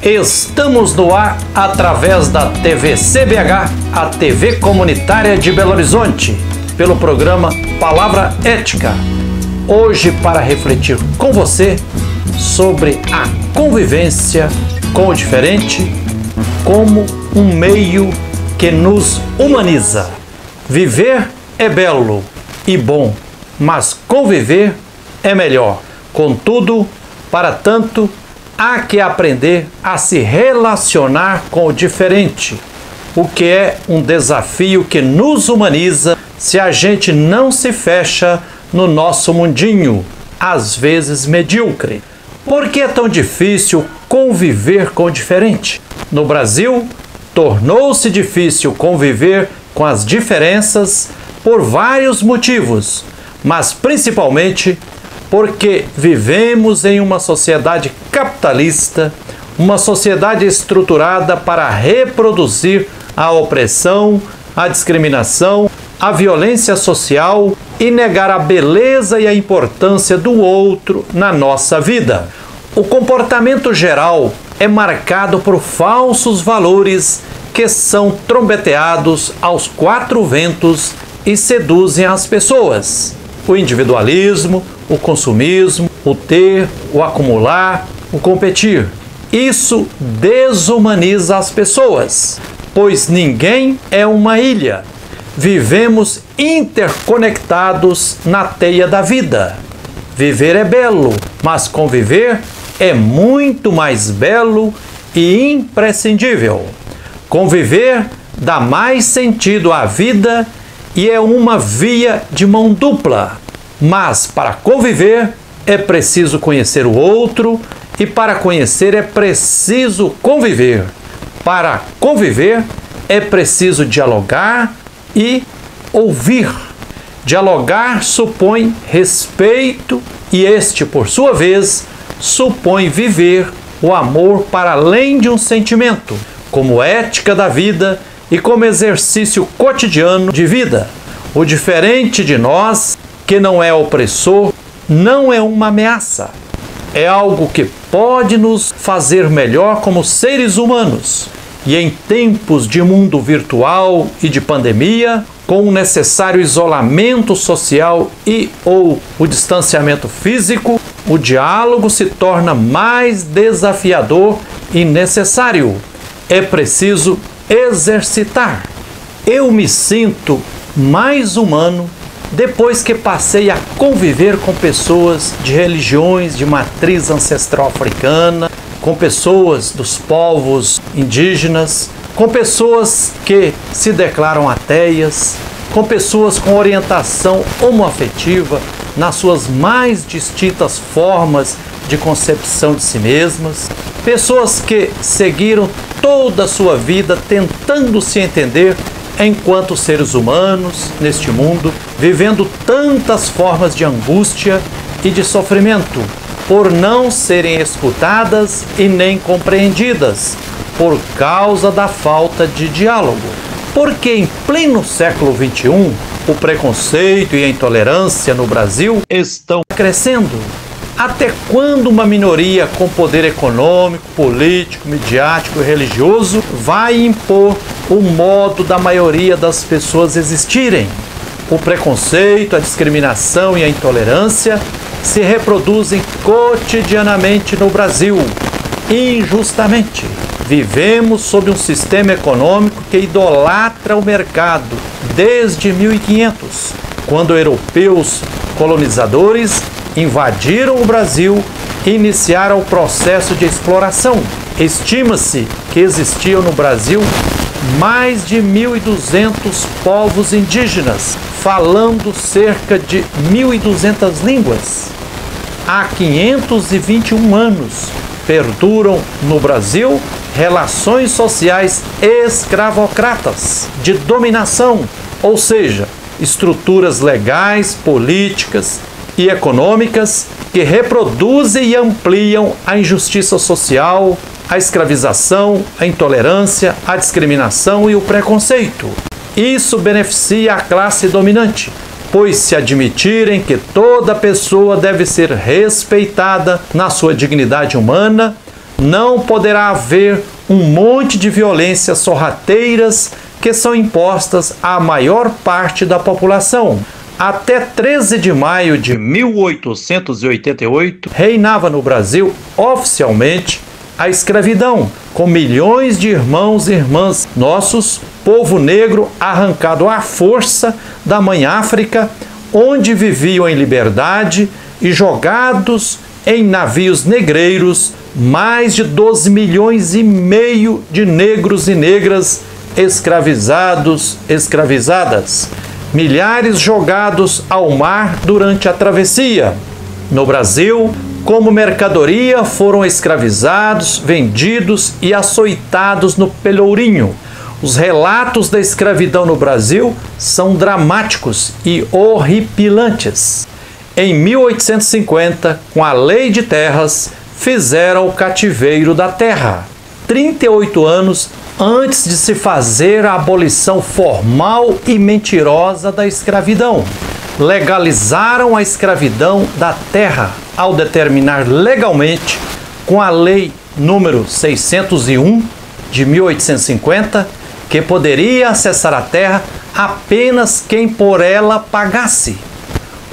Estamos no ar através da TV CBH, a TV comunitária de Belo Horizonte, pelo programa Palavra Ética. Hoje para refletir com você sobre a convivência com o diferente como um meio que nos humaniza. Viver é belo e bom, mas conviver é melhor. Contudo, para tanto, há que aprender a se relacionar com o diferente, o que é um desafio que nos humaniza se a gente não se fecha no nosso mundinho, às vezes medíocre. Por que é tão difícil conviver com o diferente? No Brasil, tornou-se difícil conviver com as diferenças por vários motivos, mas principalmente porque vivemos em uma sociedade capitalista, uma sociedade estruturada para reproduzir a opressão, a discriminação, a violência social e negar a beleza e a importância do outro na nossa vida. O comportamento geral é marcado por falsos valores que são trombeteados aos quatro ventos e seduzem as pessoas. O individualismo, o consumismo, o ter, o acumular, o competir. Isso desumaniza as pessoas, pois ninguém é uma ilha. Vivemos interconectados na teia da vida. Viver é belo, mas conviver é muito mais belo e imprescindível. Conviver dá mais sentido à vida e é uma via de mão dupla. Mas para conviver é preciso conhecer o outro e para conhecer é preciso conviver. Para conviver é preciso dialogar e ouvir. Dialogar supõe respeito e este, por sua vez, supõe viver o amor para além de um sentimento, como ética da vida e como exercício cotidiano de vida. O diferente de nós, que não é opressor, não é uma ameaça. É algo que pode nos fazer melhor como seres humanos. E em tempos de mundo virtual e de pandemia, com o necessário isolamento social ou o distanciamento físico, o diálogo se torna mais desafiador e necessário. É preciso exercitar. Eu me sinto mais humano depois que passei a conviver com pessoas de religiões de matriz ancestral africana, com pessoas dos povos indígenas, com pessoas que se declaram ateias, com pessoas com orientação homoafetiva nas suas mais distintas formas de concepção de si mesmas, pessoas que seguiram toda a sua vida tentando se entender enquanto seres humanos neste mundo, vivendo tantas formas de angústia e de sofrimento, por não serem escutadas e nem compreendidas, por causa da falta de diálogo. Porque em pleno século XXI, o preconceito e a intolerância no Brasil estão crescendo. Até quando uma minoria com poder econômico, político, midiático e religioso vai impor o modo da maioria das pessoas existirem? O preconceito, a discriminação e a intolerância se reproduzem cotidianamente no Brasil, injustamente. Vivemos sob um sistema econômico que idolatra o mercado desde 1500, quando europeus colonizadores invadiram o Brasil e iniciaram o processo de exploração. Estima-se que existiam no Brasil mais de 1.200 povos indígenas, falando cerca de 1.200 línguas. Há 521 anos perduram no Brasil relações sociais escravocratas de dominação, ou seja, estruturas legais, políticas e econômicas que reproduzem e ampliam a injustiça social, a escravização, a intolerância, a discriminação e o preconceito. Isso beneficia a classe dominante, pois se admitirem que toda pessoa deve ser respeitada na sua dignidade humana, não poderá haver um monte de violências sorrateiras que são impostas à maior parte da população. Até 13 de maio de 1888, reinava no Brasil, oficialmente, a escravidão, com milhões de irmãos e irmãs nossos, povo negro arrancado à força da mãe África, onde viviam em liberdade e jogados em navios negreiros, mais de 12 milhões e meio de negros e negras escravizados, escravizadas. Milhares jogados ao mar durante a travessia. No Brasil, como mercadoria, foram escravizados, vendidos e açoitados no Pelourinho. Os relatos da escravidão no Brasil são dramáticos e horripilantes. Em 1850, com a Lei de Terras, fizeram o cativeiro da terra. 38 anos antes de se fazer a abolição formal e mentirosa da escravidão. Legalizaram a escravidão da terra ao determinar legalmente, com a Lei número 601 de 1850, que poderia acessar a terra apenas quem por ela pagasse.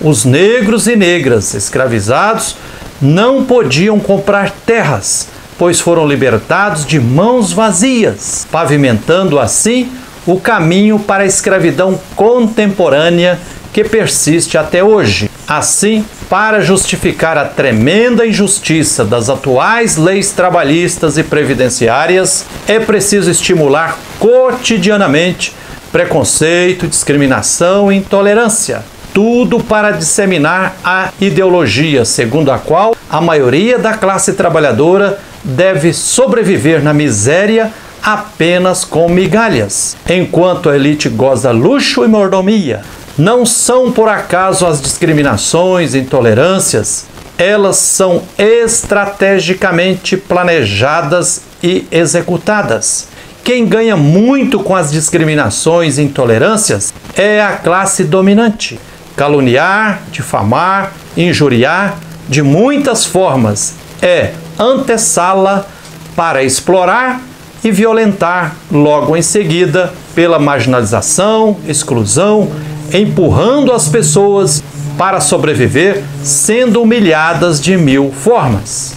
Os negros e negras escravizados não podiam comprar terras, pois foram libertados de mãos vazias, pavimentando assim o caminho para a escravidão contemporânea que persiste até hoje. Assim, para justificar a tremenda injustiça das atuais leis trabalhistas e previdenciárias, é preciso estimular cotidianamente preconceito, discriminação e intolerância. Tudo para disseminar a ideologia segundo a qual a maioria da classe trabalhadora deve sobreviver na miséria apenas com migalhas, enquanto a elite goza luxo e mordomia. Não são por acaso as discriminações e intolerâncias, elas são estrategicamente planejadas e executadas. Quem ganha muito com as discriminações e intolerâncias é a classe dominante. Caluniar, difamar, injuriar, de muitas formas, é antessala para explorar e violentar logo em seguida pela marginalização, exclusão, empurrando as pessoas para sobreviver, sendo humilhadas de mil formas.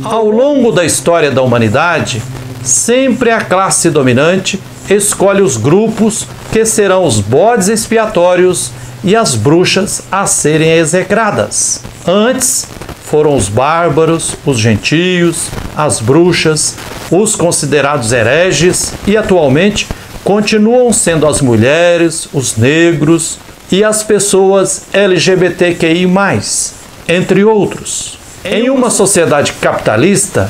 Ao longo da história da humanidade, sempre a classe dominante escolhe os grupos que serão os bodes expiatórios e as bruxas a serem execradas. Antes foram os bárbaros, os gentios, as bruxas, os considerados hereges e atualmente continuam sendo as mulheres, os negros e as pessoas LGBTQI+, entre outros. Em uma sociedade capitalista,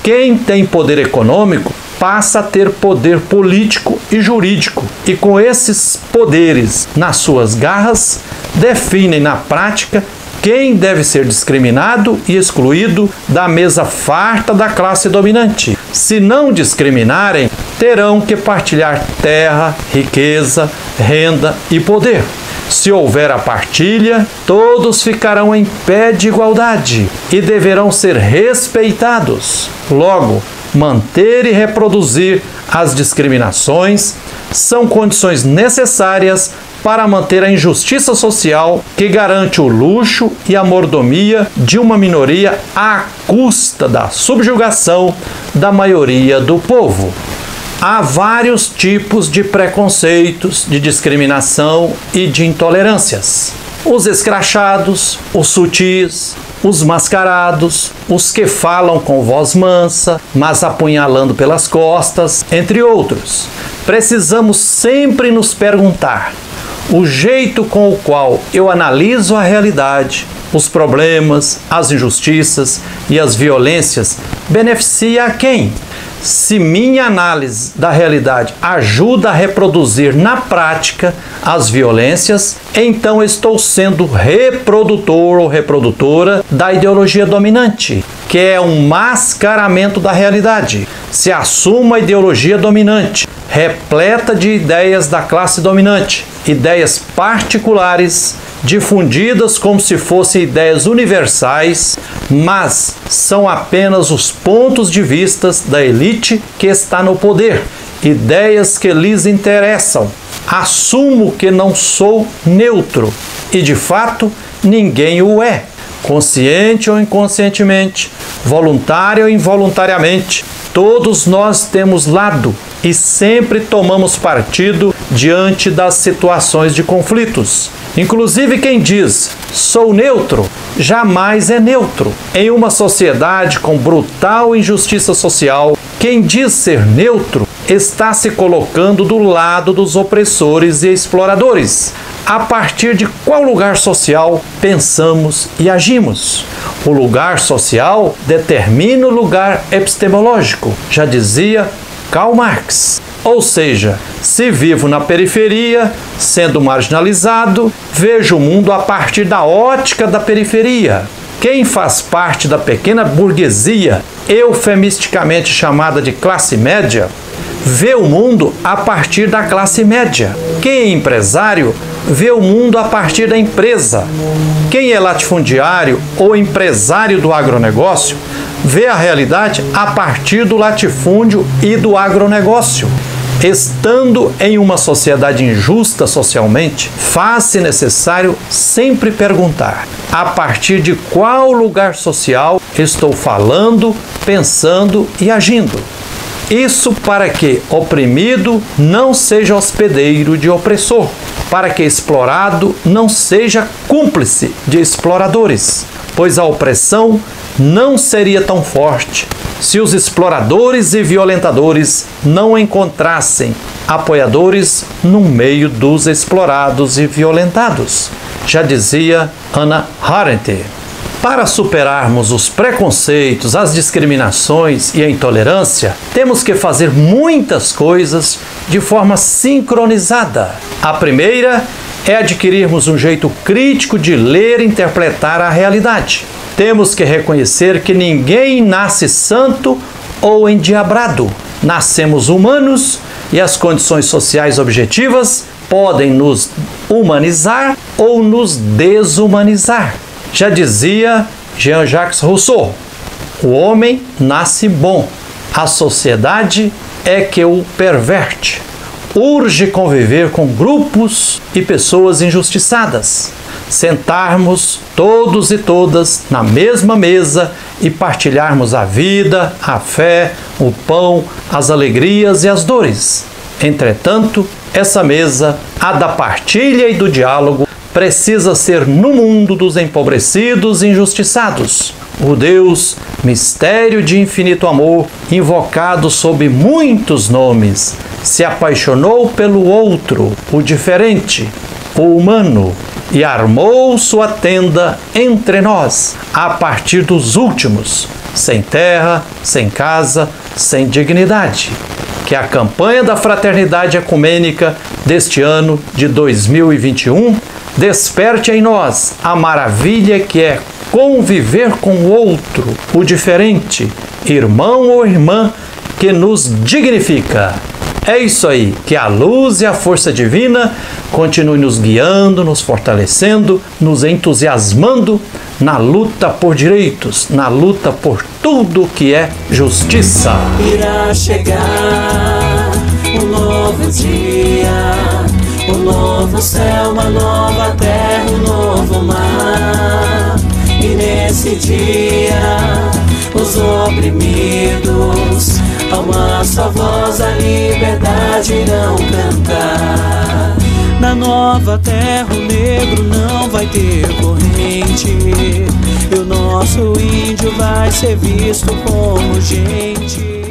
quem tem poder econômico passa a ter poder político e jurídico, e com esses poderes nas suas garras, definem na prática quem deve ser discriminado e excluído da mesa farta da classe dominante. Se não discriminarem, terão que partilhar terra, riqueza, renda e poder. Se houver a partilha, todos ficarão em pé de igualdade e deverão ser respeitados. Logo, manter e reproduzir as discriminações são condições necessárias para manter a injustiça social que garante o luxo e a mordomia de uma minoria à custa da subjugação da maioria do povo. Há vários tipos de preconceitos, de discriminação e de intolerâncias. Os escrachados, os sutis, os mascarados, os que falam com voz mansa, mas apunhalando pelas costas, entre outros. Precisamos sempre nos perguntar: o jeito com o qual eu analiso a realidade, os problemas, as injustiças e as violências beneficia a quem? Se minha análise da realidade ajuda a reproduzir na prática as violências, então estou sendo reprodutor ou reprodutora da ideologia dominante, que é um mascaramento da realidade. Se assuma a ideologia dominante, repleta de ideias da classe dominante, ideias particulares, difundidas como se fossem ideias universais, mas são apenas os pontos de vista da elite que está no poder, ideias que lhes interessam. Assumo que não sou neutro e, de fato, ninguém o é, consciente ou inconscientemente, voluntário ou involuntariamente. Todos nós temos lado e sempre tomamos partido diante das situações de conflitos. Inclusive quem diz sou neutro, jamais é neutro. Em uma sociedade com brutal injustiça social, quem diz ser neutro está se colocando do lado dos opressores e exploradores. A partir de qual lugar social pensamos e agimos? O lugar social determina o lugar epistemológico, já dizia Karl Marx. Ou seja, se vivo na periferia, sendo marginalizado, vejo o mundo a partir da ótica da periferia. Quem faz parte da pequena burguesia, eufemisticamente chamada de classe média, vê o mundo a partir da classe média. Quem é empresário vê o mundo a partir da empresa. Quem é latifundiário ou empresário do agronegócio vê a realidade a partir do latifúndio e do agronegócio. Estando em uma sociedade injusta socialmente, faz-se necessário sempre perguntar: a partir de qual lugar social estou falando, pensando e agindo? Isso para que oprimido não seja hospedeiro de opressor, para que explorado não seja cúmplice de exploradores, pois a opressão não seria tão forte se os exploradores e violentadores não encontrassem apoiadores no meio dos explorados e violentados, já dizia Hannah Arendt. Para superarmos os preconceitos, as discriminações e a intolerância, temos que fazer muitas coisas de forma sincronizada. A primeira é adquirirmos um jeito crítico de ler e interpretar a realidade. Temos que reconhecer que ninguém nasce santo ou endiabrado. Nascemos humanos e as condições sociais objetivas podem nos humanizar ou nos desumanizar. Já dizia Jean-Jacques Rousseau, o homem nasce bom, a sociedade é que o perverte. Urge conviver com grupos e pessoas injustiçadas, sentarmos todos e todas na mesma mesa e partilharmos a vida, a fé, o pão, as alegrias e as dores. Entretanto, essa mesa, a da partilha e do diálogo, precisa ser no mundo dos empobrecidos e injustiçados. O Deus, mistério de infinito amor, invocado sob muitos nomes, se apaixonou pelo outro, o diferente, o humano, e armou sua tenda entre nós, a partir dos últimos, sem terra, sem casa, sem dignidade. Que a campanha da Fraternidade Ecumênica deste ano de 2021 desperte em nós a maravilha que é conviver com o outro, o diferente, irmão ou irmã que nos dignifica. É isso aí, que a luz e a força divina continue nos guiando, nos fortalecendo, nos entusiasmando na luta por direitos, na luta por tudo que é justiça. Irá chegar um novo dia, um novo céu, uma nova terra, um novo mar. E nesse dia, os oprimidos, a uma só voz, a liberdade irão cantar. Na nova terra o negro não vai ter corrente, e o nosso índio vai ser visto como gente.